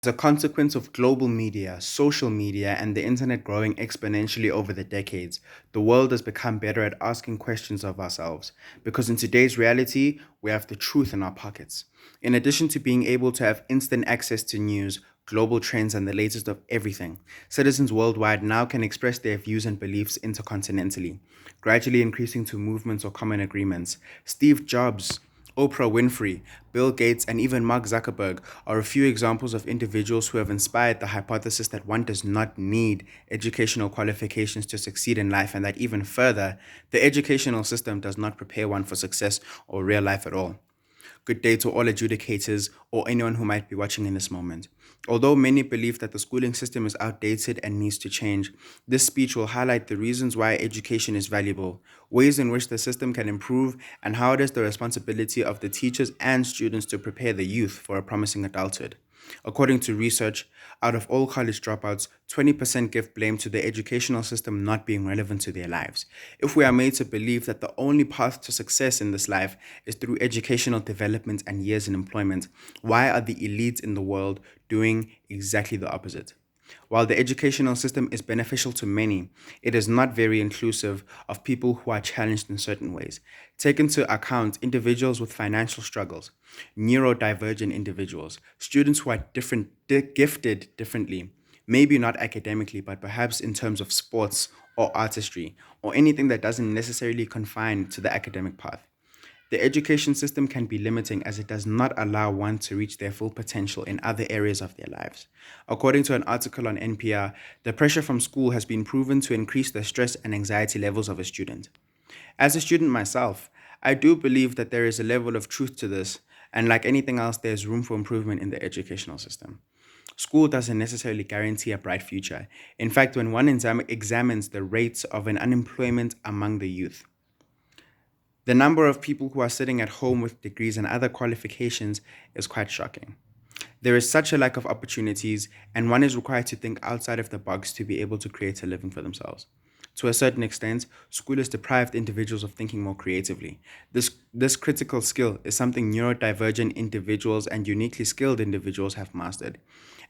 As a consequence of global media, social media, and the internet growing exponentially over the decades, the world has become better at asking questions of ourselves. Because in today's reality, we have the truth in our pockets. In addition to being able to have instant access to news, global trends, and the latest of everything, citizens worldwide now can express their views and beliefs intercontinentally, gradually increasing to movements or common agreements. Steve Jobs, Oprah Winfrey, Bill Gates, and even Mark Zuckerberg are a few examples of individuals who have inspired the hypothesis that one does not need educational qualifications to succeed in life, and that even further, the educational system does not prepare one for success or real life at all. Good day to all adjudicators or anyone who might be watching in this moment. Although many believe that the schooling system is outdated and needs to change, this speech will highlight the reasons why education is valuable, ways in which the system can improve, and how it is the responsibility of the teachers and students to prepare the youth for a promising adulthood. According to research, out of all college dropouts, 20% give blame to the educational system not being relevant to their lives. If we are made to believe that the only path to success in this life is through educational development and years in employment, why are the elites in the world doing exactly the opposite? While the educational system is beneficial to many, it is not very inclusive of people who are challenged in certain ways. Take into account individuals with financial struggles, neurodivergent individuals, students who are gifted differently, maybe not academically, but perhaps in terms of sports or artistry, or anything that doesn't necessarily confine to the academic path. The education system can be limiting as it does not allow one to reach their full potential in other areas of their lives. According to an article on NPR, the pressure from school has been proven to increase the stress and anxiety levels of a student. As a student myself, I do believe that there is a level of truth to this, and like anything else, there's room for improvement in the educational system. School doesn't necessarily guarantee a bright future. In fact, when one examines the rates of an unemployment among the youth, the number of people who are sitting at home with degrees and other qualifications is quite shocking. There is such a lack of opportunities, and one is required to think outside of the box to be able to create a living for themselves. To a certain extent, school has deprived individuals of thinking more creatively. This critical skill is something neurodivergent individuals and uniquely skilled individuals have mastered.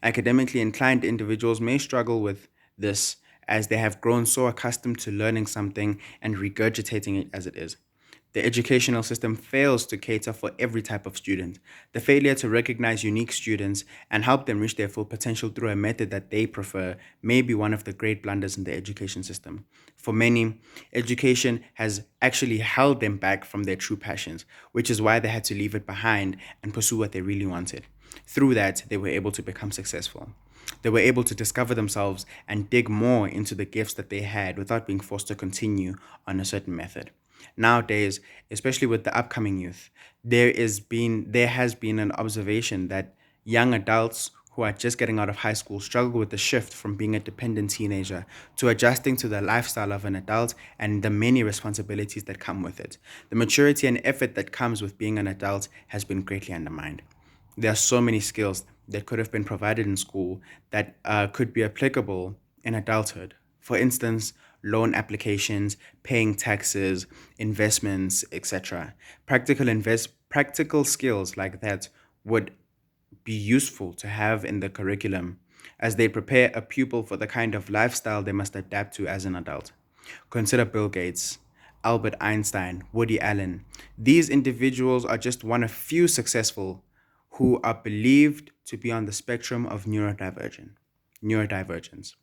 Academically inclined individuals may struggle with this as they have grown so accustomed to learning something and regurgitating it as it is. The educational system fails to cater for every type of student. The failure to recognize unique students and help them reach their full potential through a method that they prefer may be one of the great blunders in the education system. For many, education has actually held them back from their true passions, which is why they had to leave it behind and pursue what they really wanted. Through that, they were able to become successful. They were able to discover themselves and dig more into the gifts that they had without being forced to continue on a certain method. Nowadays, especially with the upcoming youth, there has been an observation that young adults who are just getting out of high school struggle with the shift from being a dependent teenager to adjusting to the lifestyle of an adult and the many responsibilities that come with it. The maturity and effort that comes with being an adult has been greatly undermined. There are so many skills that could have been provided in school that could be applicable in adulthood. For instance, loan applications, paying taxes, investments, etc. Practical skills like that would be useful to have in the curriculum as they prepare a pupil for the kind of lifestyle they must adapt to as an adult. Consider Bill Gates, Albert Einstein, Woody Allen. These individuals are just one of few successful who are believed to be on the spectrum of neurodivergence.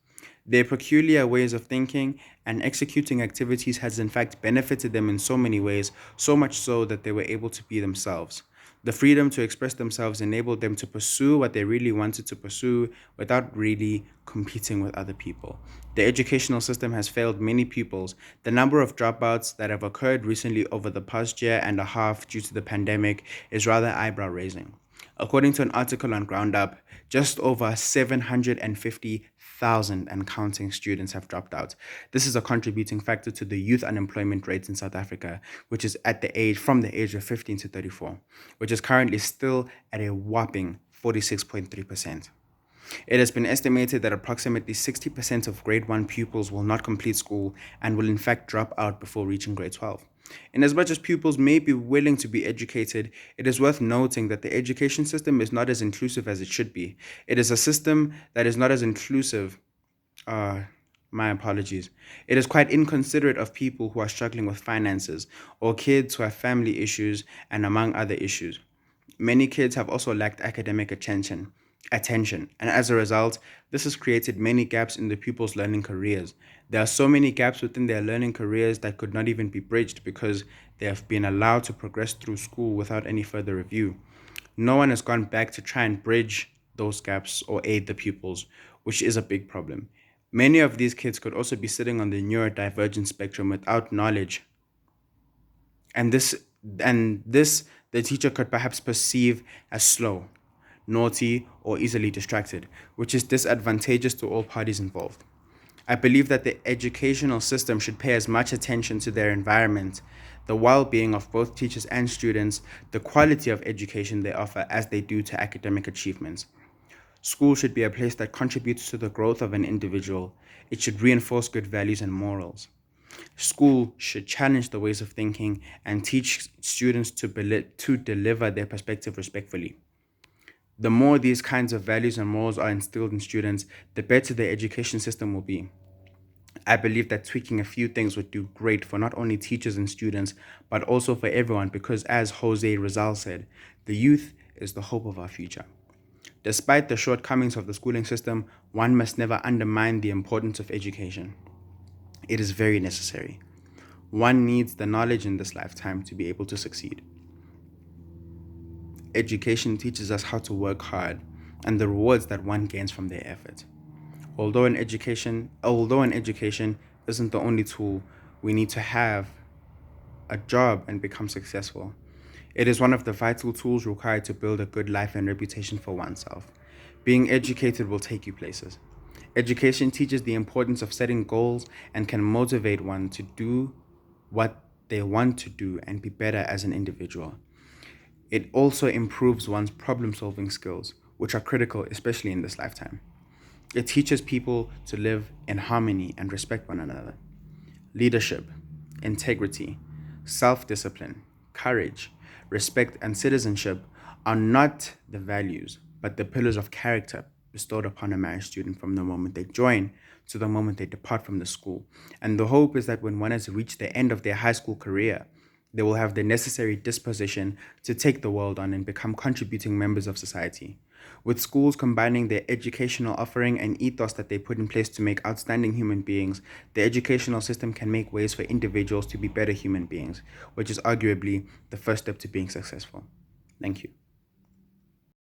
Their peculiar ways of thinking and executing activities has in fact benefited them in so many ways, so much so that they were able to be themselves. The freedom to express themselves enabled them to pursue what they really wanted to pursue without really competing with other people. The educational system has failed many pupils. The number of dropouts that have occurred recently over the past year and a half due to the pandemic is rather eyebrow raising. According to an article on GroundUp, just over 750,000 and counting students have dropped out. This is a contributing factor to the youth unemployment rate in South Africa, which is at the age from the age of 15 to 34, which is currently still at a whopping 46.3%. It has been estimated that approximately 60% of grade 1 pupils will not complete school and will in fact drop out before reaching grade 12. In as much as pupils may be willing to be educated, it is worth noting that the education system is not as inclusive as it should be. It is a system that is not as inclusive. Uh, my apologies. It is quite inconsiderate of people who are struggling with finances or kids who have family issues and among other issues. Many kids have also lacked academic attention, and as a result, this has created many gaps in the pupils' learning careers. There are so many gaps within their learning careers that could not even be bridged because they have been allowed to progress through school without any further review. No one has gone back to try and bridge those gaps or aid the pupils, which is a big problem. Many of these kids could also be sitting on the neurodivergent spectrum without knowledge, and this the teacher could perhaps perceive as slow, naughty, or easily distracted, which is disadvantageous to all parties involved. I believe that the educational system should pay as much attention to their environment, the well-being of both teachers and students, the quality of education they offer as they do to academic achievements. School should be a place that contributes to the growth of an individual. It should reinforce good values and morals. School should challenge the ways of thinking and teach students to deliver their perspective respectfully. The more these kinds of values and morals are instilled in students, the better the education system will be. I believe that tweaking a few things would do great for not only teachers and students, but also for everyone because, as Jose Rizal said, the youth is the hope of our future. Despite the shortcomings of the schooling system, one must never undermine the importance of education. It is very necessary. One needs the knowledge in this lifetime to be able to succeed. Education teaches us how to work hard and the rewards that one gains from their effort. Although an education isn't the only tool we need to have a job and become successful, it is one of the vital tools required to build a good life and reputation for oneself. Being educated will take you places. Education teaches the importance of setting goals and can motivate one to do what they want to do and be better as an individual. It also improves one's problem solving skills, which are critical, especially in this lifetime. It teaches people to live in harmony and respect one another. Leadership, integrity, self discipline, courage, respect, and citizenship are not the values, but the pillars of character bestowed upon a married student from the moment they join to the moment they depart from the school. And the hope is that when one has reached the end of their high school career, they will have the necessary disposition to take the world on and become contributing members of society. With schools combining their educational offering and ethos that they put in place to make outstanding human beings, the educational system can make ways for individuals to be better human beings, which is arguably the first step to being successful. Thank you.